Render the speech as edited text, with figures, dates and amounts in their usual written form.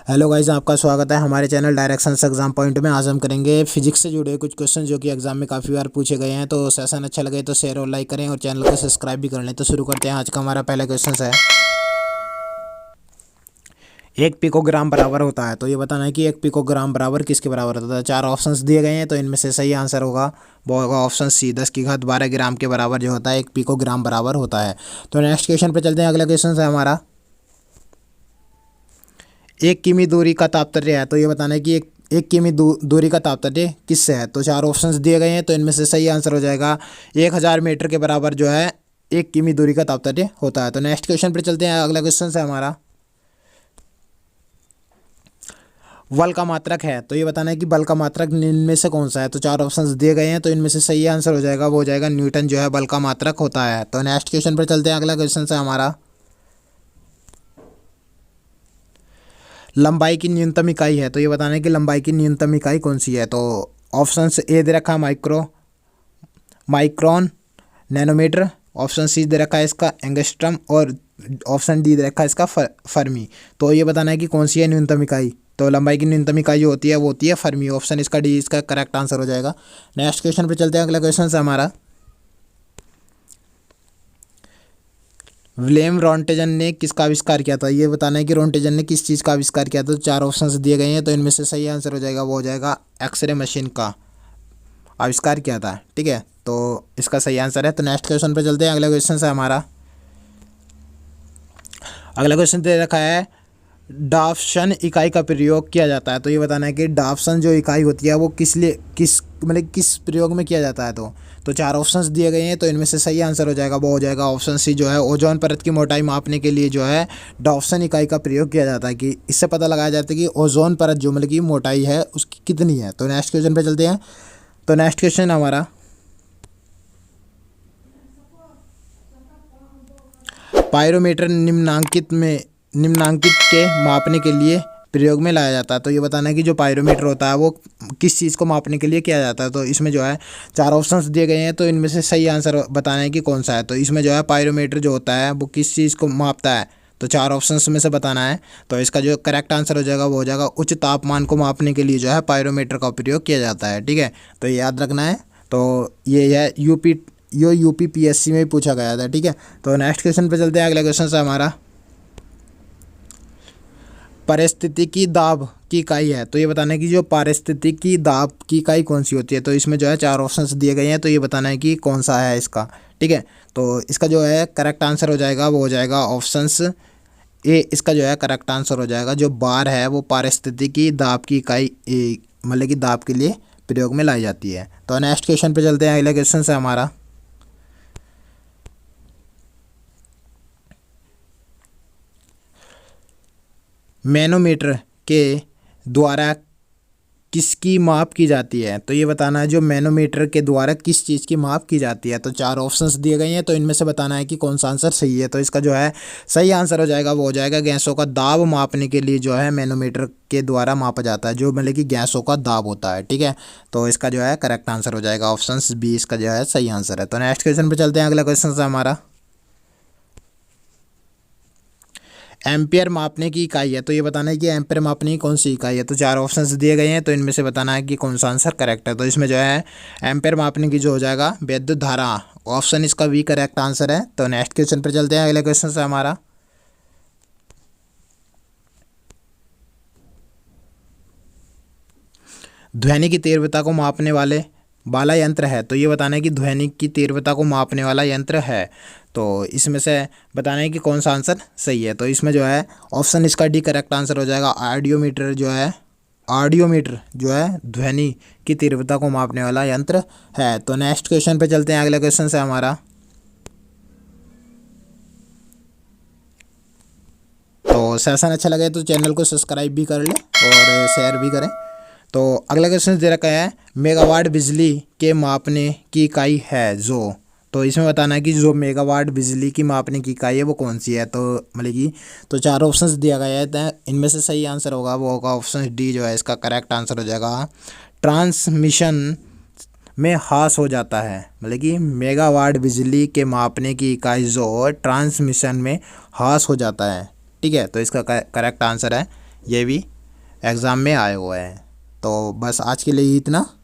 Hello guys, आपका स्वागत है हमारे चैनल डायरेक्शंस एग्जाम पॉइंट में। आज हम करेंगे फिजिक्स से जुड़े कुछ क्वेश्चन जो कि एग्जाम में काफ़ी बार पूछे गए हैं। तो सेशन अच्छा लगे तो शेयर और लाइक करें और चैनल को सब्सक्राइब भी कर लें। तो शुरू करते हैं। आज का हमारा पहला क्वेश्चन है, एक पिकोग्राम बराबर होता है। तो ये बताना है कि एक पिकोग्राम बराबर किसके बराबर होता है। चार ऑप्शंस दिए गए हैं, तो इनमें से सही आंसर होगा वो होगा ऑप्शन सी, 10⁻12 ग्राम के बराबर जो होता है एक पिकोग्राम बराबर होता है। तो नेक्स्ट क्वेश्चन पे चलते हैं। अगला क्वेश्चन है हमारा, 1 किमी दूरी का तापतर्य है। तो ये बताना है कि एक किमी दूरी का तापतर्य किससे है। तो चार ऑप्शंस दिए गए हैं, तो इनमें से सही आंसर हो जाएगा 1000 मीटर के बराबर जो है 1 किमी दूरी का तापतर्य होता है। तो नेक्स्ट क्वेश्चन पर चलते हैं। अगला क्वेश्चन है हमारा, बल का मात्रक है। तो ये बताना है कि बल का मात्रक इनमें से कौन सा है। तो चार ऑप्शंस दिए गए हैं, तो इनमें से सही आंसर हो जाएगा वो हो जाएगा न्यूटन जो है बल का मात्रक होता है। तो नेक्स्ट क्वेश्चन पर चलते हैं। अगला क्वेश्चन है हमारा, लंबाई की न्यूनतम इकाई है। तो ये बताना है कि लंबाई की न्यूनतम इकाई कौन सी है। तो ऑप्शन ए दे रखा है माइक्रोन, नैनोमीटर। ऑप्शन सी दे रखा है इसका एंगस्ट्रम और ऑप्शन डी दे रखा है इसका फर्मी। तो ये बताना है कि कौन सी है न्यूनतम इकाई। तो लंबाई की न्यूनतम इकाई जो होती है वो होती है फर्मी। ऑप्शन इसका डी इसका करेक्ट आंसर हो जाएगा। नेक्स्ट क्वेश्चन पे चलते हैं। अगला क्वेश्चन है हमारा, विलियम रॉन्टेजन ने किसका आविष्कार किया था। ये बताना है कि रॉन्टेजन ने किस चीज़ का आविष्कार किया था। तो चार ऑप्शंस दिए गए हैं, तो इनमें से सही आंसर हो जाएगा वो हो जाएगा एक्सरे मशीन का आविष्कार किया था। ठीक है, तो इसका सही आंसर है। तो नेक्स्ट क्वेश्चन पे चलते हैं। अगला क्वेश्चन है हमारा, अगला क्वेश्चन दे रखा है, डाफ्शन इकाई का प्रयोग किया जाता है। तो ये बताना है कि डाफ्शन जो इकाई होती है वो किस प्रयोग में किया जाता है। तो चार ऑप्शंस दिए गए हैं, तो इनमें से सही आंसर हो जाएगा वो हो जाएगा ऑप्शन सी जो है ओजोन परत की मोटाई मापने के लिए जो है डाफ्शन इकाई का प्रयोग किया जाता है। कि इससे पता लगाया जाता है कि ओजोन परत जो की मोटाई है उसकी कितनी है। तो नेक्स्ट क्वेश्चन पे चलते हैं। तो नेक्स्ट क्वेश्चन हमारा, पायरोमीटर निम्नांकित के मापने के लिए प्रयोग में लाया जाता है। तो ये बताना है कि जो पायरोमीटर होता है वो किस चीज़ को मापने के लिए किया जाता है। तो इसमें जो है चार ऑप्शंस दिए गए हैं, तो इनमें से सही आंसर बताना है कि कौन सा है। तो इसमें जो है पायरोमीटर जो होता है वो किस चीज़ को मापता है। तो चार ऑप्शंस में से बताना है। तो इसका जो करेक्ट आंसर हो जाएगा वो हो जाएगा उच्च तापमान को मापने के लिए जो है पायरोमीटर का प्रयोग किया जाता है। ठीक है, तो ये याद रखना है। तो ये है यूपीपीएससी में भी पूछा गया था। ठीक है, तो नेक्स्ट क्वेश्चन पे चलते हैं। अगला क्वेश्चन है हमारा, पारिस्थितिकी दाब की इकाई है। तो ये बताना है कि जो पारिस्थितिकी दाब की इकाई कौन सी होती है। तो इसमें जो है चार ऑप्शंस दिए गए हैं, तो ये बताना है कि कौन सा है इसका। ठीक है, तो इसका जो है करेक्ट आंसर हो जाएगा वो हो जाएगा ऑप्शंस ए। इसका जो है करेक्ट आंसर हो जाएगा जो बार है वो पारिस्थितिकी दाब की इकाई मतलब कि दाब के लिए प्रयोग में लाई जाती है। तो नेक्स्ट क्वेश्चन पे चलते हैं। अगला क्वेश्चन है हमारा, मैनोमीटर के द्वारा किसकी माप की जाती है। तो ये बताना है जो मैनोमीटर के द्वारा किस चीज़ की माप की जाती है। तो चार ऑप्शंस दिए गए हैं, तो इनमें से बताना है कि कौन सा आंसर सही है। तो इसका जो है सही आंसर हो जाएगा वो हो जाएगा गैसों का दाब मापने के लिए जो है मैनोमीटर के द्वारा मापा जाता है, जो मतलब कि गैसों का दाब होता है। ठीक है, तो इसका जो है करेक्ट आंसर हो जाएगा ऑप्शन बी, इसका जो है सही आंसर है। तो नेक्स्ट क्वेश्चन पर चलते हैं। अगला क्वेश्चन है हमारा, एम्पियर मापने की इकाई है। तो ये बताना है कि एम्पियर मापने की कौन सी इकाई है। तो चार ऑप्शंस दिए गए हैं, तो इनमें से बताना है कि कौन सा आंसर करेक्ट है। तो इसमें जो है एम्पियर मापने की जो हो जाएगा विद्युत धारा, ऑप्शन इसका भी करेक्ट आंसर है। तो नेक्स्ट क्वेश्चन पर चलते हैं। अगले क्वेश्चन है हमारा, ध्वनि की तीव्रता को मापने वाला यंत्र है। तो ये बताना है कि ध्वनि की तीव्रता को मापने वाला यंत्र है। तो इसमें से बताना है कि कौन सा आंसर सही है। तो इसमें जो है ऑप्शन इसका डी करेक्ट आंसर हो जाएगा ऑडियोमीटर जो है ध्वनि की तीव्रता को मापने वाला यंत्र है। तो नेक्स्ट क्वेश्चन पे चलते हैं। अगला क्वेश्चन है हमारा, तो सेशन अच्छा लगे तो चैनल को सब्सक्राइब भी कर लें और शेयर भी करें। तो अगला क्वेश्चन दे रखा है, मेगावाट बिजली के मापने की इकाई है जो। तो इसमें बताना है कि जो मेगावाट बिजली की मापने की इकाई है वो कौन सी है। तो मतलब कि तो चार ऑप्शंस दिया गया है, तो इनमें से सही आंसर होगा वो होगा ऑप्शन डी जो है इसका करेक्ट आंसर हो जाएगा ट्रांसमिशन में ह्रास हो जाता है। मतलब कि मेगावाट बिजली के मापने की इकाई जो ट्रांसमिशन में ह्रास हो जाता है। ठीक है, तो इसका करेक्ट आंसर है ये भी एग्ज़ाम में आए हुए हैं। तो बस आज के लिए इतना।